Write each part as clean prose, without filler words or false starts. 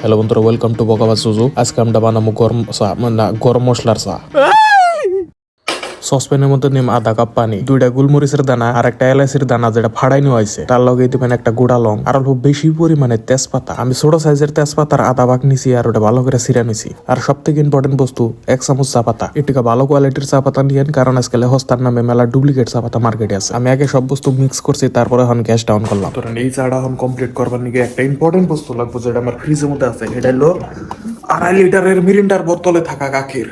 Hello বন্ধুরা, welcome to বকাবাজ সুজু। আজকে আমরা বানাবো গরম মশলার চা। সসপ্যানের মধ্যে নিম আধা কাপ পানি, 2টা গোলমরিচের দানা আর একটা এলাচির দানা যেটা ফাড়াই নেওয়া হয়েছে, তার লগে দিবেন একটা গুড়া লং আর অল্প বেশি পরিমাণে তেজপাতা। আমি ছোট সাইজের তেজপাতার আধা ভাগ নিছি আর ওটা ভালো করে ছিঁড়া নিছি। আর সব থেকে ইম্পর্টেন্ট বস্তু 1 চামচ চা পাতা। এটিকে ভালো কোয়ালিটির চা পাতা নিয়েন, কারণ আজকাল হস্তার নামে মেলা ডুপ্লিকেট চা পাতা মার্কেটে আছে। আমি আগে সব বস্তু মিক্স করছি, তারপরে এখন গ্যাস ডাউন করলাম। ধরেন এই চাটা এখন কমপ্লিট করবার নিয়ে একটা ইম্পর্টেন্ট বস্তু লাগবে, যেটা আমার ফ্রিজের মধ্যে আছে। এটা হলো 2.5 লিটারের মিরিন্ডার বোতলে থাকা গাখির।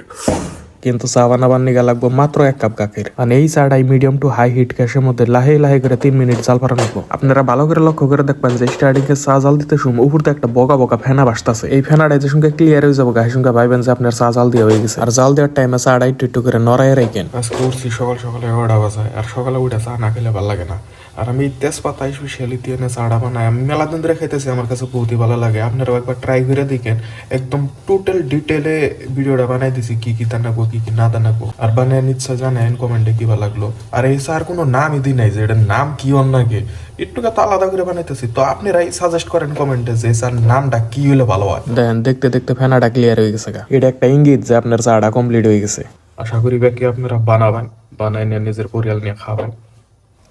কিন্তু চা বানাবার নিগা লাগবো মাত্র 1 কাপ গাখির। মানে এই চাটাই মিডিয়াম টু হাই হিট গ্যাসের মধ্যে লাহে লাহে করে 3 মিনিট জাল পারা রাখবো। আপনারা ভালো করে লক্ষ্য করে দেখবেন যে স্টার্টিং এ চা জাল দিতে সময় উপর থেকে একটা বগা বগা ফেনা বাসতাছে। এই ফেনাটা যে সঙ্গে ক্লিয়ার হয়ে যাবো, গায়ের সঙ্গে ভাইবেন যে আপনার চা জাল দিয়ে হয়ে গেছে। আর জাল দেওয়ার টাইমে চাটা একটু করে নড়াই রাখেন। আজকে উঠছি সকাল সকালে 11টা বাজায়, আর সকালে উঠে চা না খেলে ভালো লাগে না। আর আমি তেজপাতা স্পেশালি দিয়ে চাটা বানাই, আমি মেলা দিন ধরে খাইতেছি, আমার কাছে বহুতই ভালো লাগে। আপনারাও একবার ট্রাই করে দেখেন। একদম টোটাল ডিটেলে ভিডিওটা বানাই দিছি, কি কি দানাবো কি কি না দানাবো। আর বানিয়ে নিচ্ছে জানেন কমেন্টে কি ভালো লাগলো। আর এই চার কোনো নামই দিই নাই যে এটার নাম কি অন্যকে একটু তো আলাদা করে বানাইতেছি। তো আপনারাই সাজেস্ট করেন কমেন্টে যে স্যার নামটা কি হলে ভালো হয়। দেখেন দেখতে দেখতে ফেনাটা ক্লিয়ার হয়ে গেছে। এটা একটা ইঙ্গিত যে আপনার চাটা কমপ্লিট হয়ে গেছে। আশা করি বাকি আপনারা বানাবেন, বানাই নিয়ে নিজের পরিয়াল নিয়ে খাবেন।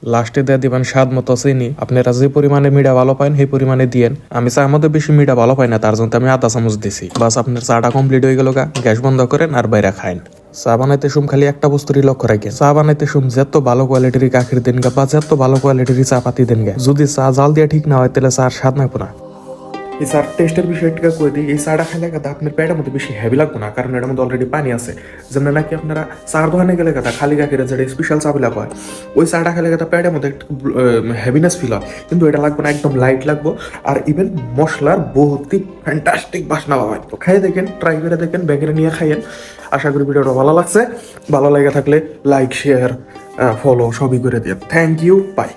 লাস্টে দিয়ে দিবেন স্বাদ মতো চিনি। আপনারা যে পরিমাণে মিঠা ভালো পান সেই পরিমাণে দিয়েন। আমি চার মধ্যে বেশি মিঠা ভালো পাই না, তার জন্য আমি আধা চামচ দিছি। বাস আপনার চাটা কমপ্লিট হয়ে গেল। গ্যাস বন্ধ করেন আর বাইরে খাইন। চা বানাইতে সুম খালি একটা বস্তুরই লক্ষ্য রাখেন, চা বানাইতে সুম যত ভালো কোয়ালিটির গাখির দেন গা বা যত ভালো কোয়ালিটির চা পাতি দেন গা, যদি চা জাল দিয়ে ঠিক না হয় তাহলে চার স্বাদ নাকবো না। এই চার টেস্টের বিষয়টা কই দিই, এই চাটা খেলে কথা আপনার পেটের মধ্যে বেশি হেভি লাগবে না, কারণ এটার মধ্যে অলরেডি পানি আছে। যেমন নাকি আপনারা চার দোকানে গেলে কথা খালি গাখিরে যেটা স্পেশাল চা বিলাক হয়, ওই চাটা খেলে কথা পেটের মধ্যে একটু হেভিনেস ফিল হয়, কিন্তু এটা লাগবে না, একদম লাইট লাগবো। আর ইভেন মশলার বহুতই ফ্যান্টাস্টিক বাসনা হয়। তো খাই দেখেন, ট্রাই করে দেখেন, ব্যাগেরে নিয়ে খাইয়েন। আশা করি ভিডিওটা ভালো লাগছে। ভালো লাগে থাকলে লাইক শেয়ার ফলো সবই করে দিয়ে। Thank you, by.